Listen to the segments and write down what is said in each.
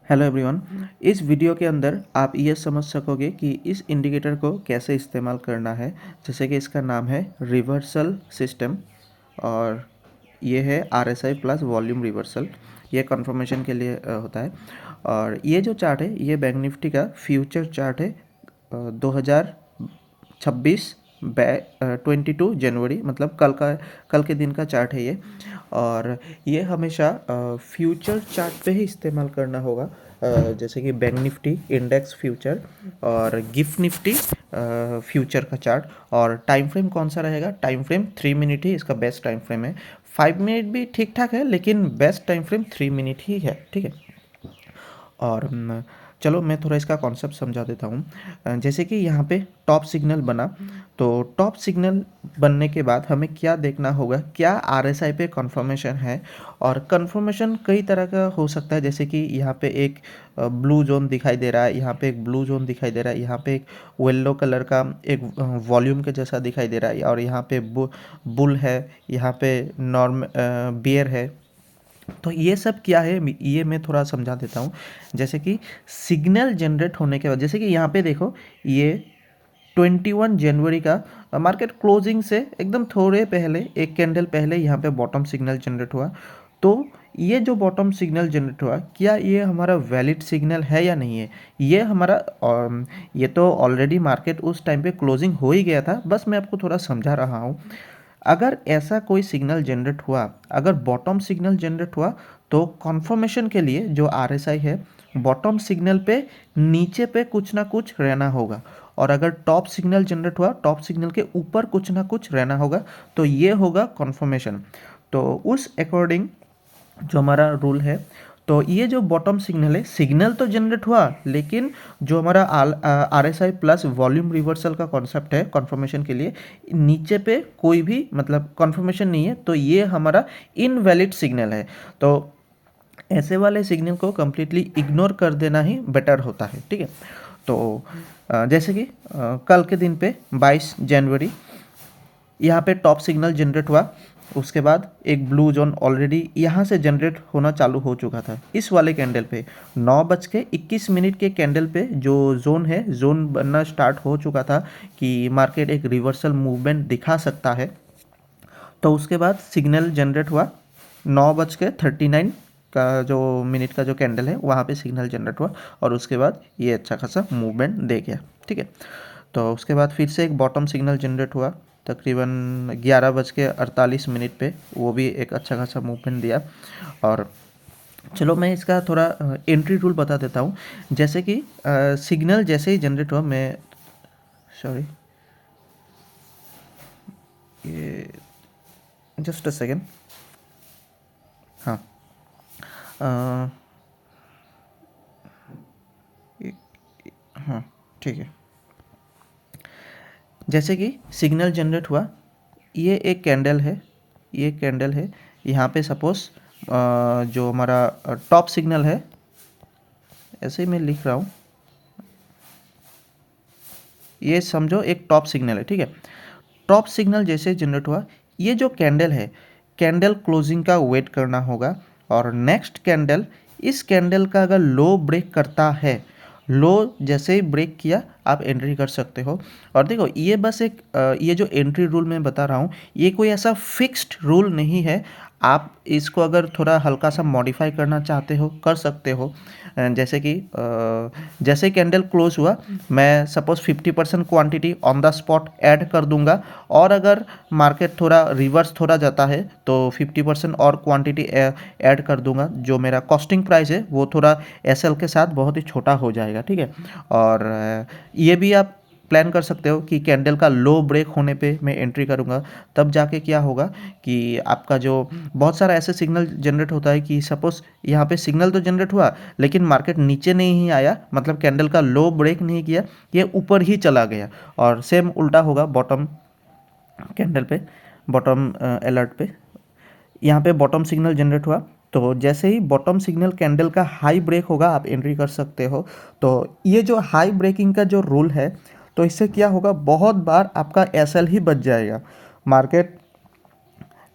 Hello everyone. इस video के अंदर आप ये समझ सकोगे कि इस इंडिकेटर को कैसे इस्तेमाल करना है। जैसे कि इसका नाम है रिवर्सल सिस्टम और ये है RSI प्लस वॉल्यूम रिवर्सल। ये कंफर्मेशन के लिए होता है। और ये जो चार्ट है ये बैंक निफ्टी का फ्यूचर चार्ट है 2026 बै 22 जनवरी, मतलब कल के दिन का चार्ट है ये। और ये हमेशा फ्यूचर चार्ट पे ही इस्तेमाल करना होगा। जैसे कि बैंक निफ्टी इंडेक्स फ्यूचर और गिफ्ट निफ्टी फ्यूचर का चार्ट। और टाइम फ्रेम कौन सा रहेगा? टाइम फ्रेम 3 मिनट ही इसका बेस्ट टाइम फ्रेम है। 5 मिनट भी ठीक ठाक है, लेकिन बेस्ट टाइम फ्रेम 3 मिनट ही है, ठीक है। और चलो मैं थोड़ा इसका कॉन्सेप्ट समझा देता हूँ। जैसे कि यहाँ पे टॉप सिग्नल बना, तो टॉप सिग्नल बनने के बाद हमें क्या देखना होगा, क्या RSI पे कंफर्मेशन है। और कंफर्मेशन कई तरह का हो सकता है, जैसे कि यहाँ पे एक ब्लू जोन दिखाई दे रहा है, यहाँ पे एक ब्लू जोन दिखाई दे रहा है, यहाँ पे एक येलो कलर का एक वॉल्यूम के जैसा दिखाई दे रहा है, और यहाँ पे बुल है, यहाँ पे नॉर्म बियर है। तो ये सब क्या है, ये मैं थोड़ा समझा देता हूँ। जैसे कि सिग्नल जनरेट होने के बाद, जैसे कि यहाँ पे देखो, ये 21 जनवरी का मार्केट क्लोजिंग से एकदम थोड़े पहले, एक कैंडल पहले यहाँ पे बॉटम सिग्नल जनरेट हुआ। तो ये जो बॉटम सिग्नल जनरेट हुआ, क्या ये हमारा वैलिड सिग्नल है या नहीं है? ये हमारा ये तो ऑलरेडी मार्केट उस टाइम पे क्लोजिंग हो ही गया था, बस मैं आपको थोड़ा समझा रहा हूँ। अगर ऐसा कोई सिग्नल जनरेट हुआ, अगर बॉटम सिग्नल जनरेट हुआ, तो कॉन्फर्मेशन के लिए जो RSI है, बॉटम सिग्नल पे नीचे पे कुछ ना कुछ रहना होगा। और अगर टॉप सिग्नल जनरेट हुआ, टॉप सिग्नल के ऊपर कुछ ना कुछ रहना होगा, तो ये होगा कॉन्फर्मेशन। तो उस अकॉर्डिंग जो हमारा रूल है, तो ये जो बॉटम सिग्नल है, सिग्नल तो जनरेट हुआ, लेकिन जो हमारा RSI प्लस वॉल्यूम रिवर्सल का कॉन्सेप्ट है कॉन्फर्मेशन के लिए, नीचे पे कोई भी मतलब कॉन्फर्मेशन नहीं है, तो ये हमारा इनवैलिड सिग्नल है। तो ऐसे वाले सिग्नल को कम्प्लीटली इग्नोर कर देना ही बेटर होता है, ठीक है। तो जैसे कि कल के दिन पे 22 जनवरी यहाँ पे टॉप सिग्नल जनरेट हुआ। उसके बाद एक ब्लू जोन ऑलरेडी यहाँ से जनरेट होना चालू हो चुका था। इस वाले कैंडल पे 9:21 के कैंडल पे जो जोन है, जोन बनना स्टार्ट हो चुका था कि मार्केट एक रिवर्सल मूवमेंट दिखा सकता है। तो उसके बाद सिग्नल जनरेट हुआ 9:39 का जो मिनट का जो कैंडल है, वहाँ पे सिग्नल जनरेट हुआ, और उसके बाद ये अच्छा खासा मूवमेंट दे गया, ठीक है। तो उसके बाद फिर से एक बॉटम सिग्नल जनरेट हुआ तकरीबन 11:48 पे, वो भी एक अच्छा खासा मूवमेंट दिया। और चलो मैं इसका थोड़ा एंट्री रूल बता देता हूँ। जैसे कि सिग्नल जैसे ही जनरेट हुआ, मैं सॉरी, ये जस्ट अ सेकेंड, हाँ, अ, हाँ, ठीक है। जैसे कि सिग्नल जनरेट हुआ, ये एक कैंडल है, ये कैंडल है। यहाँ पे सपोज जो हमारा टॉप सिग्नल है, ऐसे ही मैं लिख रहा हूँ, ये समझो एक टॉप सिग्नल है, ठीक है। टॉप सिग्नल जैसे जनरेट हुआ, ये जो कैंडल है, कैंडल क्लोजिंग का वेट करना होगा। और नेक्स्ट कैंडल, इस कैंडल का अगर लो ब्रेक करता है, लो जैसे ही ब्रेक किया, आप एंट्री कर सकते हो। और देखो, ये बस एक ये जो एंट्री रूल मैं बता रहा हूँ, ये कोई ऐसा फिक्स्ड रूल नहीं है। आप इसको अगर थोड़ा हल्का सा मॉडिफाई करना चाहते हो, कर सकते हो। जैसे कि जैसे कैंडल क्लोज हुआ, मैं suppose 50% quantity on the spot add कर दूंगा। और अगर मार्केट थोड़ा रिवर्स थोड़ा जाता है, तो 50% और क्वांटिटी ऐड कर दूंगा। जो मेरा कॉस्टिंग प्राइस है, वो थोड़ा SL के साथ बहुत ही छोटा हो जाएगा, ठीक है। और ये भी आप प्लान कर सकते हो कि कैंडल का लो ब्रेक होने पे मैं एंट्री करूंगा। तब जाके क्या होगा कि आपका जो बहुत सारा ऐसे सिग्नल जनरेट होता है कि सपोज यहाँ पे सिग्नल तो जनरेट हुआ, लेकिन मार्केट नीचे नहीं आया, मतलब कैंडल का लो ब्रेक नहीं किया, ये ऊपर ही चला गया। और सेम उल्टा होगा बॉटम कैंडल पे, बॉटम अलर्ट पे। यहाँ पे बॉटम सिग्नल जनरेट हुआ, तो जैसे ही बॉटम सिग्नल कैंडल का हाई ब्रेक होगा, आप एंट्री कर सकते हो। तो ये जो हाई ब्रेकिंग का जो रूल है, तो इससे क्या होगा, बहुत बार आपका SL ही बच जाएगा। मार्केट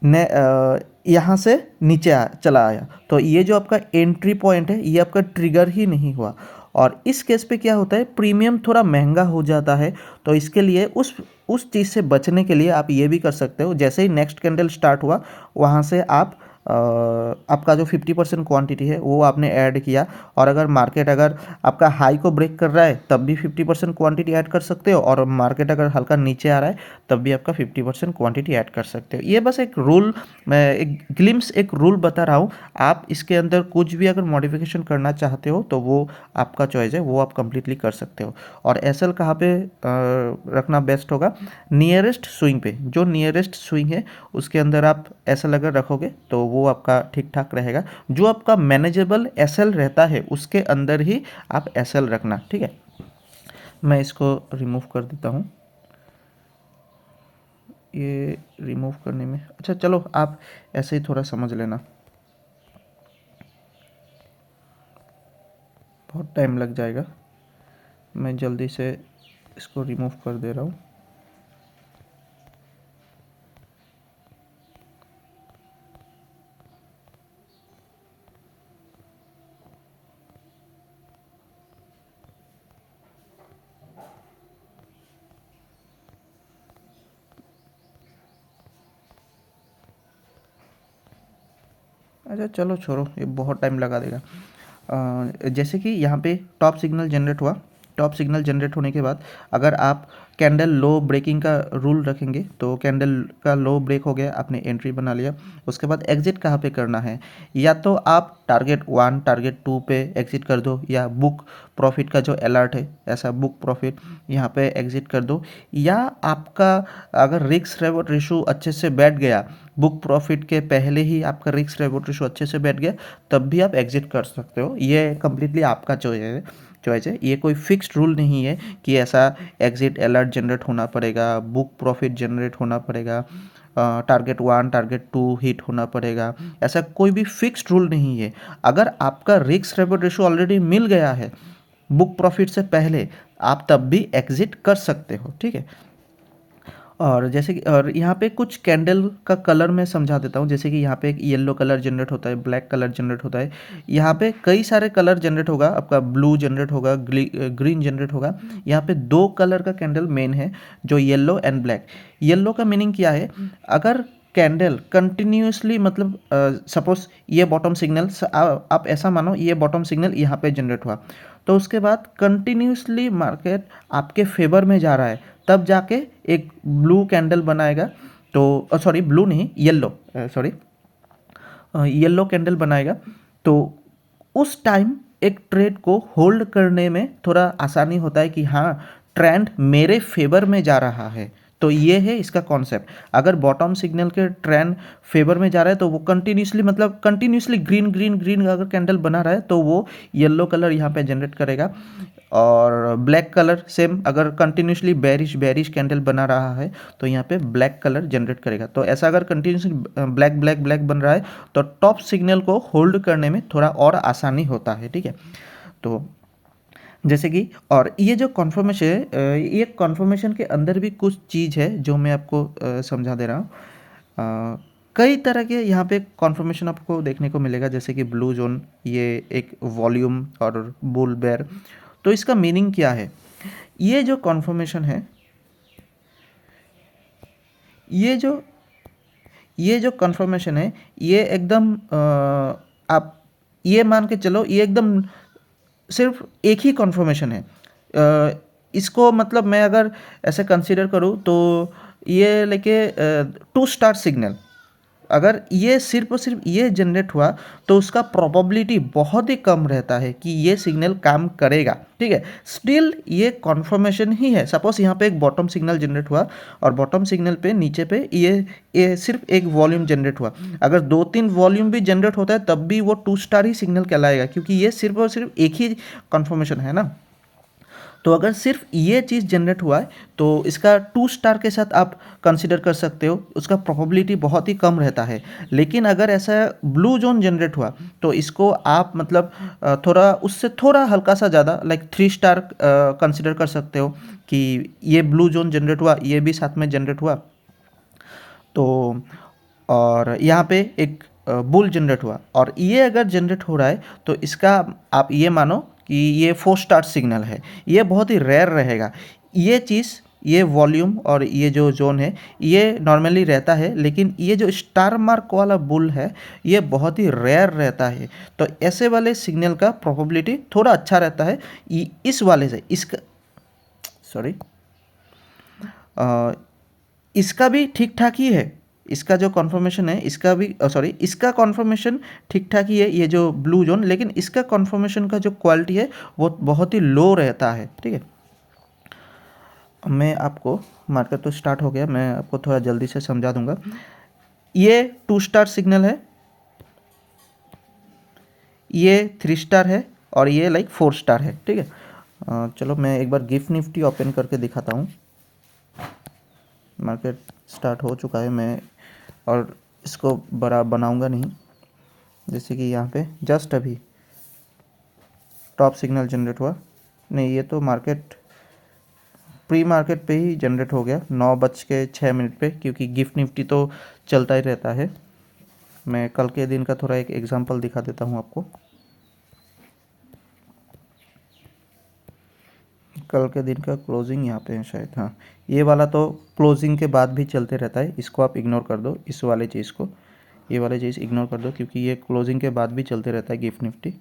यहाँ से नीचे चला आया, तो ये जो आपका एंट्री पॉइंट है ये आपका ट्रिगर ही नहीं हुआ। और इस केस पे क्या होता है, प्रीमियम थोड़ा महंगा हो जाता है। तो इसके लिए उस चीज़ से बचने के लिए आप ये भी कर सकते हो, जैसे ही नेक्स्ट कैंडल स्टार्ट हुआ वहाँ से आप आपका जो 50% क्वांटिटी है वो आपने ऐड किया। और अगर मार्केट अगर आपका हाई को ब्रेक कर रहा है तब भी 50% क्वांटिटी ऐड कर सकते हो, और मार्केट अगर हल्का नीचे आ रहा है तब भी आपका 50% क्वांटिटी ऐड कर सकते हो। ये बस एक रूल, मैं एक ग्लिम्स, एक रूल बता रहा हूँ। आप इसके अंदर कुछ भी अगर मॉडिफिकेशन करना चाहते हो तो वो आपका चॉइस है, वो आप कंप्लीटली कर सकते हो। और एसएल कहाँ पे रखना बेस्ट होगा, नियरेस्ट स्विंग पे। जो नियरेस्ट स्विंग है उसके अंदर आप एसएल अगर रखोगे तो वो आपका ठीक ठाक रहेगा। जो आपका मैनेजेबल एसएल रहता है उसके अंदर ही आप एसएल रखना, ठीक है। मैं इसको रिमूव कर देता हूँ। ये रिमूव करने में, अच्छा चलो आप ऐसे ही थोड़ा समझ लेना, बहुत टाइम लग जाएगा। मैं जल्दी से इसको रिमूव कर दे रहा हूँ। अच्छा चलो छोड़ो, ये बहुत टाइम लगा देगा। जैसे कि यहाँ पे टॉप सिग्नल जनरेट हुआ। टॉप सिग्नल जनरेट होने के बाद अगर आप कैंडल लो ब्रेकिंग का रूल रखेंगे तो कैंडल का लो ब्रेक हो गया, आपने एंट्री बना लिया। उसके बाद एग्जिट कहाँ पे करना है, या तो आप टारगेट 1 टारगेट 2 पे एग्जिट कर दो, या बुक प्रॉफिट का जो अलर्ट है ऐसा बुक प्रॉफिट यहाँ पे एग्जिट कर दो। या आपका अगर रिस्क रिवॉर्ड रेशो अच्छे से बैठ गया, बुक प्रॉफिट के पहले ही आपका रिस्क रिवॉर्ड रेशो अच्छे से बैठ गया, तब भी आप एग्जिट कर सकते हो। ये कम्प्लीटली आपका चॉइस है। ये कोई फिक्स्ड रूल नहीं है कि ऐसा एग्जिट अलर्ट जनरेट होना पड़ेगा, बुक प्रॉफिट जनरेट होना पड़ेगा, टारगेट 1 टारगेट 2 हिट होना पड़ेगा, ऐसा कोई भी फिक्स्ड रूल नहीं है। अगर आपका रिस्क रिवॉर्ड रेशो ऑलरेडी मिल गया है बुक प्रॉफिट से पहले, आप तब भी एग्जिट कर सकते हो, ठीक है। और जैसे कि और यहाँ पे कुछ कैंडल का कलर मैं समझा देता हूँ। जैसे कि यहाँ पे एक येलो कलर जनरेट होता है, ब्लैक कलर जनरेट होता है, यहाँ पे कई सारे कलर जनरेट होगा, आपका ब्लू जनरेट होगा, ग्रीन जनरेट होगा। यहाँ पे दो कलर का कैंडल मेन है, जो येलो एंड ब्लैक। येलो का मीनिंग क्या है, अगर कैंडल कंटिन्यूसली, मतलब सपोज ये बॉटम सिग्नल, आप ऐसा मानो ये बॉटम सिग्नल यहाँ पे जनरेट हुआ, तो उसके बाद कंटिन्यूसली मार्केट आपके फेवर में जा रहा है, तब जाके एक ब्लू कैंडल बनाएगा। तो सॉरी ब्लू नहीं, येलो, सॉरी येलो कैंडल बनाएगा। तो उस टाइम एक ट्रेड को होल्ड करने में थोड़ा आसानी होता है कि हाँ, ट्रेंड मेरे फेवर में जा रहा है। तो ये है इसका कॉन्सेप्ट। अगर बॉटम सिग्नल के ट्रेंड फेवर में जा रहा है तो वो कंटिन्यूसली, मतलब कंटिन्यूसली ग्रीन ग्रीन ग्रीन अगर कैंडल बना रहा है तो वो येलो कलर यहाँ पे जनरेट करेगा। और ब्लैक कलर सेम, अगर कंटिन्यूसली बेरिश बेरिश कैंडल बना रहा है तो यहाँ पे ब्लैक कलर जनरेट करेगा। तो ऐसा अगर कंटिन्यूसली ब्लैक ब्लैक ब्लैक बन रहा है तो टॉप सिग्नल को होल्ड करने में थोड़ा और आसानी होता है, ठीक है। तो जैसे कि, और ये जो कॉन्फर्मेशन है, ये कॉन्फर्मेशन के अंदर भी कुछ चीज़ है जो मैं आपको समझा दे रहा हूँ। कई तरह के यहाँ पे कॉन्फर्मेशन आपको देखने को मिलेगा, जैसे कि ब्लू जोन, ये एक वॉल्यूम और बुल बेयर। तो इसका मीनिंग क्या है, ये जो कॉन्फर्मेशन है, ये जो ये जो कन्फर्मेशन है, ये एकदम आप ये मान के चलो, ये एकदम सिर्फ एक ही कन्फर्मेशन है। इसको मतलब मैं अगर ऐसे कंसीडर करूँ तो ये लेके 2 स्टार सिग्नल, अगर ये सिर्फ और सिर्फ ये जनरेट हुआ तो उसका प्रोबेबिलिटी बहुत ही कम रहता है कि ये सिग्नल काम करेगा, ठीक है। स्टिल ये कॉन्फर्मेशन ही है। सपोज यहाँ पे एक बॉटम सिग्नल जनरेट हुआ और बॉटम सिग्नल पे नीचे पे ये सिर्फ एक वॉल्यूम जनरेट हुआ, अगर 2-3 वॉल्यूम भी जनरेट होता है तब भी वो 2 स्टार ही सिग्नल कहलाएगा, क्योंकि ये सिर्फ और सिर्फ एक ही कॉन्फर्मेशन है ना। तो अगर सिर्फ ये चीज़ जनरेट हुआ है तो इसका 2 स्टार के साथ आप कंसिडर कर सकते हो, उसका प्रोबेबिलिटी बहुत ही कम रहता है। लेकिन अगर ऐसा ब्लू जोन जनरेट हुआ तो इसको आप मतलब थोड़ा उससे थोड़ा हल्का सा ज़्यादा, लाइक 3 स्टार कंसिडर कर सकते हो कि ये ब्लू जोन जनरेट हुआ, ये भी साथ में जनरेट हुआ। तो और यहाँ पे एक बुल जनरेट हुआ और ये अगर जनरेट हो रहा है तो इसका आप ये मानो कि ये 4 स्टार सिग्नल है। ये बहुत ही रेयर रहेगा। ये चीज़, ये वॉल्यूम और ये जो जोन है ये नॉर्मली रहता है, लेकिन ये जो स्टार मार्क वाला बुल है ये बहुत ही रेयर रहता है। तो ऐसे वाले सिग्नल का प्रोबेबिलिटी थोड़ा अच्छा रहता है। इस वाले से इसका सॉरी इसका भी ठीक ठाक ही है। इसका जो कॉन्फर्मेशन है इसका भी इसका कॉन्फर्मेशन ठीक ठाक ही है, ये जो ब्लू जोन, लेकिन इसका कॉन्फर्मेशन का जो क्वालिटी है वो बहुत ही लो रहता है। ठीक है, मैं आपको, मार्केट तो स्टार्ट हो गया, मैं आपको थोड़ा जल्दी से समझा दूंगा। ये 2 स्टार सिग्नल है, ये 3 स्टार है और ये लाइक 4 स्टार है। ठीक है, चलो मैं एक बार गिफ्ट निफ्टी ओपन करके दिखाता हूँ। मार्केट स्टार्ट हो चुका है, मैं और इसको बड़ा बनाऊंगा नहीं। जैसे कि यहाँ पे जस्ट अभी टॉप सिग्नल जनरेट हुआ, नहीं ये तो मार्केट प्री मार्केट पे ही जनरेट हो गया 9:06 पे, क्योंकि गिफ्ट निफ्टी तो चलता ही रहता है। मैं कल के दिन का थोड़ा एक एग्जांपल दिखा देता हूँ आपको। कल के दिन का क्लोजिंग यहाँ पे है शायद, हाँ ये वाला तो क्लोजिंग के बाद भी चलते रहता है, इसको आप इग्नोर कर दो, इस वाले चीज़ को, ये वाले चीज़ इग्नोर कर दो, क्योंकि ये क्लोजिंग के बाद भी चलते रहता है गिफ्ट निफ्टी।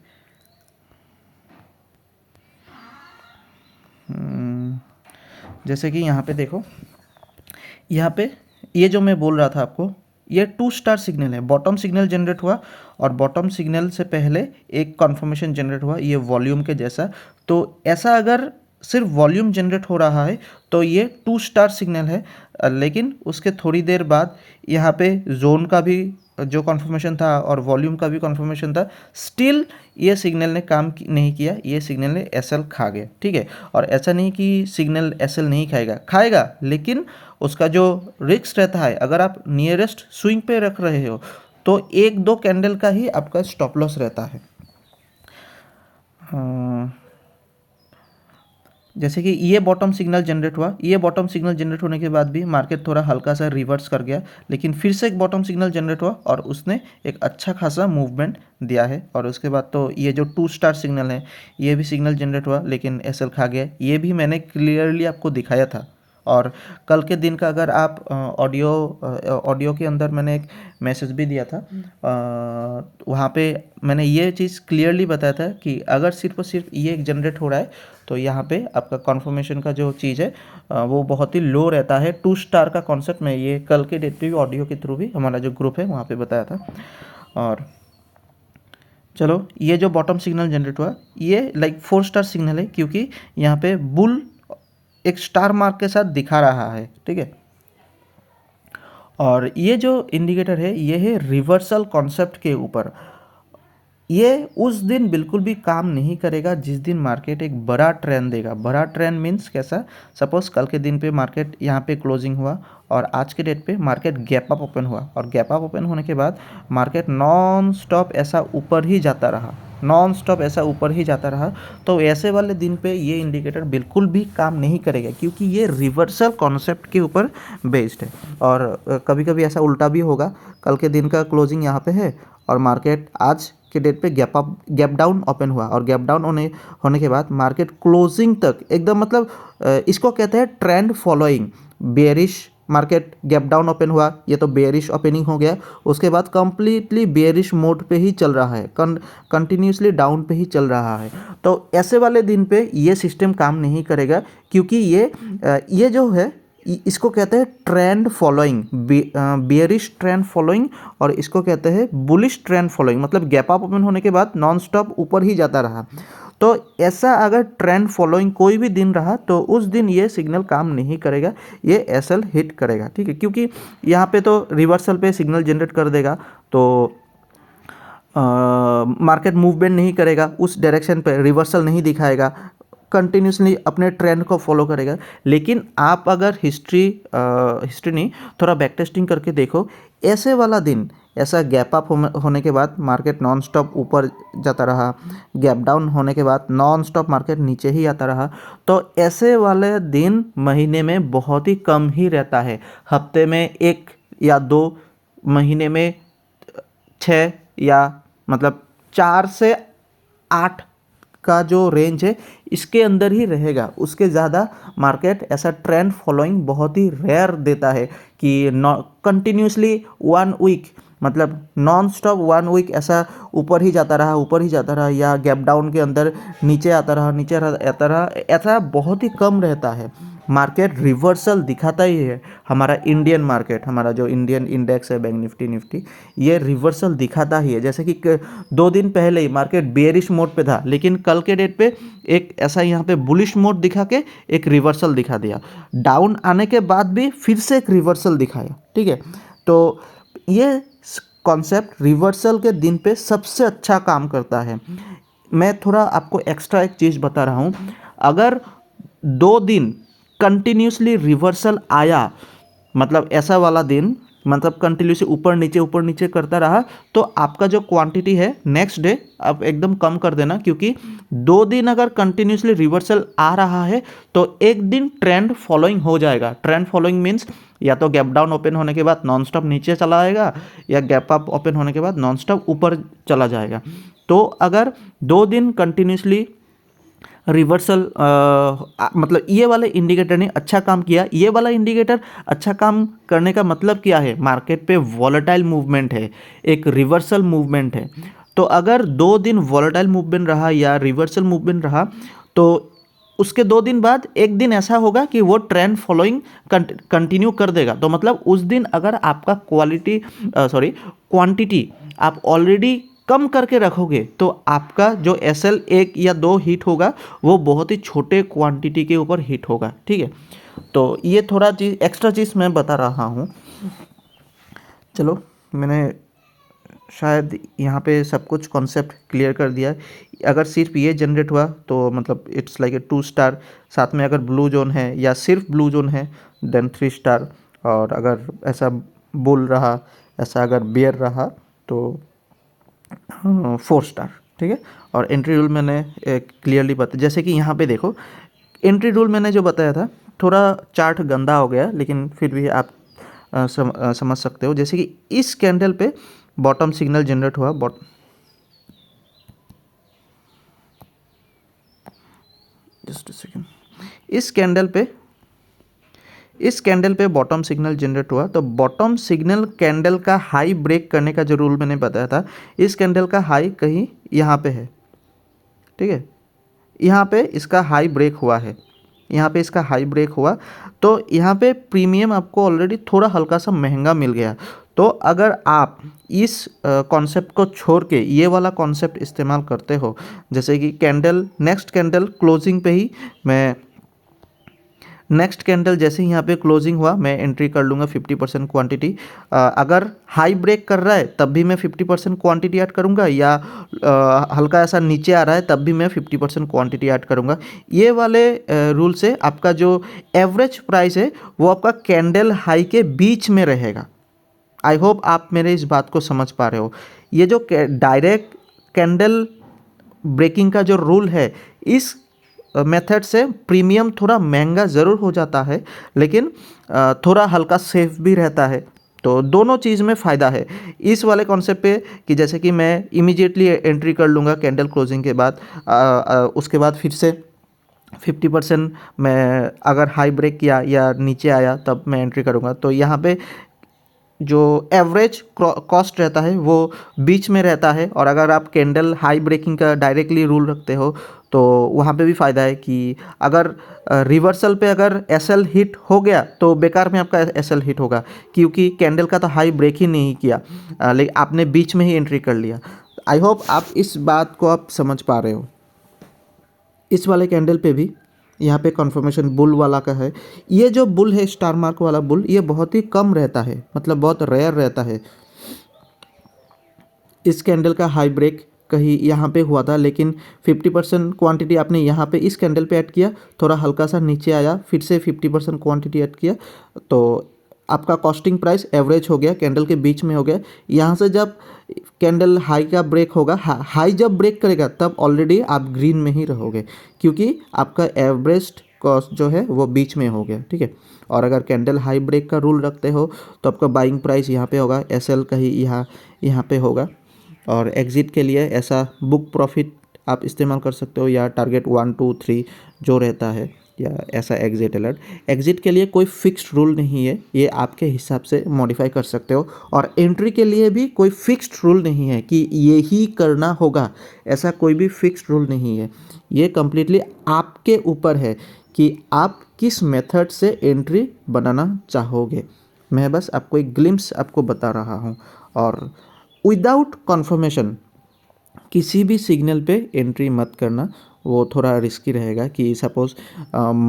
जैसे कि यहाँ पे देखो, यहाँ पे ये जो मैं बोल रहा था आपको, ये 2 स्टार सिग्नल है। बॉटम सिग्नल जनरेट हुआ और बॉटम सिग्नल से पहले एक कन्फर्मेशन जनरेट हुआ ये वॉल्यूम के जैसा। तो ऐसा अगर सिर्फ वॉल्यूम जनरेट हो रहा है तो ये 2 स्टार सिग्नल है, लेकिन उसके थोड़ी देर बाद यहाँ पे जोन का भी जो कन्फर्मेशन था और वॉल्यूम का भी कन्फर्मेशन था, स्टिल ये सिग्नल ने काम नहीं किया, ये सिग्नल ने एसएल खा गया। ठीक है, और ऐसा नहीं कि सिग्नल एसएल नहीं खाएगा, लेकिन उसका जो रिस्क रहता है, अगर आप नियरेस्ट स्विंग पे रख रहे हो तो 1-2 कैंडल का ही आपका स्टॉप लॉस रहता है। जैसे कि ये बॉटम सिग्नल जनरेट हुआ, ये बॉटम सिग्नल जनरेट होने के बाद भी मार्केट थोड़ा हल्का सा रिवर्स कर गया, लेकिन फिर से एक बॉटम सिग्नल जनरेट हुआ और उसने एक अच्छा खासा मूवमेंट दिया है। और उसके बाद तो ये जो 2 स्टार सिग्नल है ये भी सिग्नल जनरेट हुआ, लेकिन एसएल खा गया। ये भी मैंने क्लियरली आपको दिखाया था। और कल के दिन का अगर आप ऑडियो के अंदर मैंने एक मैसेज भी दिया था, वहाँ पे मैंने ये चीज़ क्लियरली बताया था कि अगर सिर्फ और सिर्फ ये एक जनरेट हो रहा है तो यहाँ पे आपका कन्फर्मेशन का जो चीज़ है वो बहुत ही लो रहता है। 2 स्टार का कॉन्सेप्ट मैं ये कल के डेट पे भी ऑडियो के थ्रू भी हमारा जो ग्रुप है वहाँ पे बताया था। और चलो, ये जो बॉटम सिग्नल जनरेट हुआ ये लाइक 4 स्टार सिग्नल है, क्योंकि यहाँ पे बुल एक स्टार मार्क के साथ दिखा रहा है। ठीक है, और ये जो इंडिकेटर है ये है रिवर्सल कॉन्सेप्ट के ऊपर। ये उस दिन बिल्कुल भी काम नहीं करेगा जिस दिन मार्केट एक बड़ा ट्रेंड देगा। बड़ा ट्रेंड मीन्स कैसा, सपोज कल के दिन पे मार्केट यहाँ पे क्लोजिंग हुआ और आज के डेट पे मार्केट गैप अप ओपन हुआ, और गैप अप ओपन होने के बाद मार्केट नॉन स्टॉप ऐसा ऊपर ही जाता रहा, तो ऐसे वाले दिन पे ये इंडिकेटर बिल्कुल भी काम नहीं करेगा, क्योंकि ये रिवर्सल कॉन्सेप्ट के ऊपर बेस्ड है। और कभी कभी ऐसा उल्टा भी होगा, कल के दिन का क्लोजिंग यहाँ पे है और मार्केट आज के डेट पे गैप डाउन ओपन हुआ, और गैप डाउन होने के बाद मार्केट क्लोजिंग तक एकदम, मतलब इसको कहते हैं trend following. Bearish market gap down open हुआ, ये तो बेयरिश ओपनिंग हो गया, उसके बाद कंप्लीटली बेयरिश मोड पे ही चल रहा है, कंटिन्यूसली डाउन पे ही चल रहा है। तो ऐसे वाले दिन पे ये सिस्टम काम नहीं करेगा, क्योंकि ये जो है इसको कहते हैं trend following, bearish trend following, और इसको कहते हैं बुलिश ट्रेंड फॉलोइंग, मतलब गैप अप ओपन होने के बाद नॉन स्टॉप ऊपर ही जाता रहा। तो ऐसा अगर ट्रेंड फॉलोइंग कोई भी दिन रहा तो उस दिन ये सिग्नल काम नहीं करेगा, ये एसएल हिट करेगा। ठीक है, क्योंकि यहाँ पे तो रिवर्सल पे सिग्नल जनरेट कर देगा, तो मार्केट मूवमेंट नहीं करेगा, उस डायरेक्शन पे रिवर्सल नहीं दिखाएगा, कंटिन्यूसली अपने ट्रेंड को फॉलो करेगा। लेकिन आप अगर हिस्ट्री नहीं, थोड़ा बैक टेस्टिंग करके देखो, ऐसे वाला दिन, ऐसा गैप अप होने के बाद मार्केट नॉन स्टॉप ऊपर जाता रहा, गैप डाउन होने के बाद नॉन स्टॉप मार्केट नीचे ही आता रहा, तो ऐसे वाले दिन महीने में बहुत ही कम ही रहता है। हफ्ते में 1 या 2 महीने में 6 या मतलब 4 से 8 का जो रेंज है इसके अंदर ही रहेगा। उसके ज़्यादा मार्केट ऐसा ट्रेंड फॉलोइंग बहुत ही रेयर देता है कि कंटिन्यूसली 1 वीक मतलब नॉन स्टॉप 1 वीक ऐसा ऊपर ही जाता रहा, ऊपर ही जाता रहा, या गैप डाउन के अंदर नीचे आता रहा, नीचे आता रहा, ऐसा बहुत ही कम रहता है। मार्केट रिवर्सल दिखाता ही है। हमारा इंडियन मार्केट, हमारा जो इंडियन इंडेक्स है बैंक निफ्टी ये रिवर्सल दिखाता ही है। जैसे कि 2 दिन पहले ही मार्केट बेयरिश मोड पे था, लेकिन कल के डेट पे एक ऐसा यहाँ पे बुलिश मोड दिखा के एक रिवर्सल दिखा दिया। डाउन आने के बाद भी फिर से एक रिवर्सल दिखाया। ठीक है, तो ये कॉन्सेप्ट रिवर्सल के दिन पे सबसे अच्छा काम करता है। मैं थोड़ा आपको एक्स्ट्रा एक चीज़ बता रहा हूँ। अगर 2 दिन कंटिन्यूसली रिवर्सल आया, मतलब ऐसा वाला दिन, मतलब कंटिन्यूसली ऊपर नीचे करता रहा, तो आपका जो क्वांटिटी है नेक्स्ट डे आप एकदम कम कर देना। क्योंकि 2 दिन अगर कंटिन्यूसली रिवर्सल आ रहा है तो एक दिन ट्रेंड फॉलोइंग हो जाएगा। ट्रेंड फॉलोइंग मीन्स या तो गैप डाउन ओपन होने के बाद नॉन स्टॉप नीचे चला आएगा, या गैप अप ओपन होने के बाद नॉन स्टॉप ऊपर चला जाएगा। तो अगर 2 दिन कंटिन्यूसली रिवर्सल मतलब ये वाले इंडिकेटर ने अच्छा काम किया। ये वाला इंडिकेटर अच्छा काम करने का मतलब क्या है? मार्केट पे वॉलेटाइल मूवमेंट है, एक रिवर्सल मूवमेंट है। तो अगर 2 दिन वॉलेटाइल मूवमेंट रहा या रिवर्सल मूवमेंट रहा, तो उसके 2 दिन बाद एक दिन ऐसा होगा कि वो ट्रेंड फॉलोइंग कंटिन्यू कर देगा। तो मतलब उस दिन अगर आपका क्वांटिटी आप ऑलरेडी कम करके रखोगे, तो आपका जो एसएल 1 या 2 हिट होगा वो बहुत ही छोटे क्वांटिटी के ऊपर हिट होगा। ठीक है, तो ये थोड़ा चीज़ एक्स्ट्रा चीज़ मैं बता रहा हूँ। चलो, मैंने शायद यहाँ पे सब कुछ कॉन्सेप्ट क्लियर कर दिया। अगर सिर्फ ये जनरेट हुआ तो मतलब इट्स लाइक ए 2 स्टार। साथ में अगर ब्लू जोन है या सिर्फ ब्लू जोन है देन 3 स्टार। और अगर ऐसा बुल रहा, ऐसा अगर बेयर रहा तो 4 स्टार। ठीक है, और एंट्री रूल मैंने क्लियरली बताया। जैसे कि यहाँ पे देखो, एंट्री रूल मैंने जो बताया था, थोड़ा चार्ट गंदा हो गया, लेकिन फिर भी आप समझ सकते हो। जैसे कि इस कैंडल पे बॉटम सिग्नल जनरेट हुआ, जस्ट अ सेकेंड, इस कैंडल पे बॉटम सिग्नल जनरेट हुआ। तो बॉटम सिग्नल कैंडल का हाई ब्रेक करने का जो रूल मैंने बताया था, इस कैंडल का हाई कहीं यहाँ पे है। ठीक है, यहाँ पे इसका हाई ब्रेक हुआ है, यहाँ पे इसका हाई ब्रेक हुआ। तो यहाँ पे प्रीमियम आपको ऑलरेडी थोड़ा हल्का सा महंगा मिल गया। तो अगर आप इस कॉन्सेप्ट को छोड़ के ये वाला कॉन्सेप्ट इस्तेमाल करते हो, जैसे कि नेक्स्ट कैंडल क्लोजिंग पे ही मैं, नेक्स्ट कैंडल जैसे ही यहाँ पे क्लोजिंग हुआ मैं एंट्री कर लूँगा 50% क्वांटिटी। अगर हाई ब्रेक कर रहा है तब भी मैं 50% क्वांटिटी ऐड करूँगा, या हल्का ऐसा नीचे आ रहा है तब भी मैं 50% क्वांटिटी ऐड करूँगा। ये वाले रूल से आपका जो एवरेज प्राइस है वो आपका कैंडल हाई के बीच में रहेगा। आई होप आप मेरे इस बात को समझ पा रहे हो। ये जो डायरेक्ट कैंडल ब्रेकिंग का जो रूल है, इस मेथड से प्रीमियम थोड़ा महंगा ज़रूर हो जाता है, लेकिन थोड़ा हल्का सेफ भी रहता है। तो दोनों चीज़ में फ़ायदा है इस वाले कॉन्सेप्ट पे, कि जैसे कि मैं इमीडिएटली एंट्री कर लूँगा कैंडल क्लोजिंग के बाद, उसके बाद फिर से 50% मैं अगर हाई ब्रेक किया या नीचे आया तब मैं एंट्री करूँगा। तो यहाँ पे जो एवरेज कॉस्ट रहता है वो बीच में रहता है। और अगर आप कैंडल हाई ब्रेकिंग का डायरेक्टली रूल रखते हो तो वहाँ पे भी फ़ायदा है कि अगर रिवर्सल पे अगर एसएल हिट हो गया तो बेकार में आपका एसएल हिट होगा, क्योंकि कैंडल का तो हाई ब्रेक ही नहीं किया, लेकिन आपने बीच में ही एंट्री कर लिया। आई होप आप इस बात को आप समझ पा रहे हो। इस वाले कैंडल पे भी यहाँ पे कन्फर्मेशन बुल वाला का है। ये जो बुल है, स्टार मार्क वाला बुल, ये बहुत ही कम रहता है, मतलब बहुत रेयर रहता है। इस कैंडल का हाई ब्रेक कहीं यहाँ पे हुआ था, लेकिन 50% क्वांटिटी आपने यहाँ पे इस कैंडल पे ऐड किया, थोड़ा हल्का सा नीचे आया, फिर से 50% क्वांटिटी ऐड किया, तो आपका कॉस्टिंग प्राइस एवरेज हो गया, कैंडल के बीच में हो गया। यहाँ से जब कैंडल हाई का ब्रेक होगा, हाई जब ब्रेक करेगा तब ऑलरेडी आप ग्रीन में ही रहोगे, क्योंकि आपका एवरेज कॉस्ट जो है वो बीच में हो गया, ठीक है। और अगर कैंडल हाई ब्रेक का रूल रखते हो तो आपका बाइंग प्राइस यहाँ पे होगा, SL कहीं यहाँ पे होगा। और एग्ज़िट के लिए ऐसा बुक प्रॉफिट आप इस्तेमाल कर सकते हो, या टारगेट 1 2 3 जो रहता है, या ऐसा एग्ज़िट अलर्ट। एग्ज़िट के लिए कोई फिक्स्ड रूल नहीं है, ये आपके हिसाब से मॉडिफाई कर सकते हो। और एंट्री के लिए भी कोई फिक्स्ड रूल नहीं है कि ये ही करना होगा, ऐसा कोई भी फिक्स्ड रूल नहीं है। ये कम्प्लीटली आपके ऊपर है कि आप किस मेथड से एंट्री बनाना चाहोगे। मैं बस आपको एक ग्लिम्स आपको बता रहा हूँ। और विदाउट कन्फर्मेशन किसी भी सिग्नल पे एंट्री मत करना, वो थोड़ा रिस्की रहेगा। कि सपोज़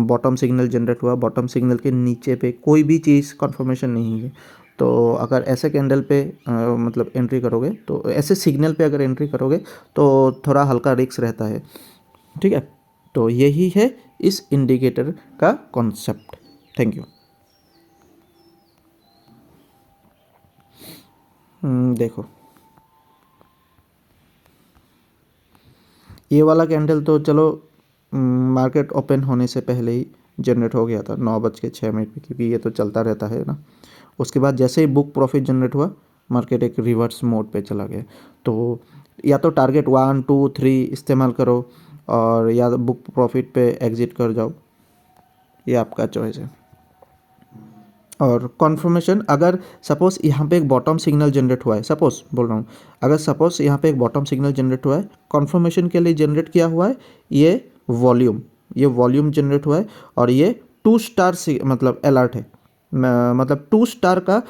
बॉटम सिग्नल जनरेट हुआ, बॉटम सिग्नल के नीचे पे कोई भी चीज़ कन्फर्मेशन नहीं है, तो अगर ऐसे कैंडल पे मतलब एंट्री करोगे, तो ऐसे सिग्नल पे अगर एंट्री करोगे तो थोड़ा हल्का रिस्क रहता है, ठीक है। तो यही है इस इंडिकेटर का कॉन्सेप्ट। Thank you. देखो, ये वाला कैंडल तो चलो मार्केट ओपन होने से पहले ही जनरेट हो गया था 9:06 पे, क्योंकि ये तो चलता रहता है ना। उसके बाद जैसे ही बुक प्रॉफिट जनरेट हुआ, मार्केट एक रिवर्स मोड पे चला गया। तो या तो टारगेट 1 2 3 इस्तेमाल करो, और या तो बुक प्रॉफिट पे एग्जिट कर जाओ, ये आपका चॉइस है। और कॉन्फर्मेशन, अगर सपोज़ यहाँ पे एक बॉटम सिग्नल जनरेट हुआ है, सपोज़ बोल रहा हूँ, अगर सपोज़ यहाँ पे एक बॉटम सिग्नल जनरेट हुआ है, कॉन्फर्मेशन के लिए जनरेट किया हुआ है ये वॉल्यूम जनरेट हुआ है, और ये 2 स्टार से मतलब अलर्ट है, मतलब 2 स्टार का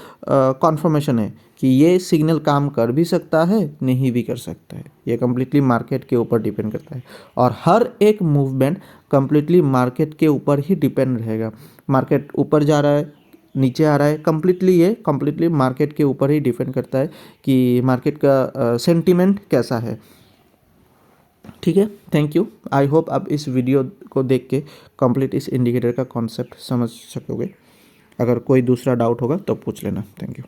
कॉन्फर्मेशन है कि ये सिग्नल काम कर भी सकता है, नहीं भी कर सकता है। ये कम्प्लीटली मार्केट के ऊपर डिपेंड करता है, और हर एक मूवमेंट कम्प्लीटली मार्केट के ऊपर ही डिपेंड रहेगा। मार्केट ऊपर जा रहा है, नीचे आ रहा है, कम्प्लीटली मार्केट के ऊपर ही डिपेंड करता है कि मार्केट का सेंटीमेंट कैसा है, ठीक है। Thank you. आई होप आप इस वीडियो को देख के कंप्लीट इस इंडिकेटर का कॉन्सेप्ट समझ सकोगे। अगर कोई दूसरा डाउट होगा तो पूछ लेना। Thank you.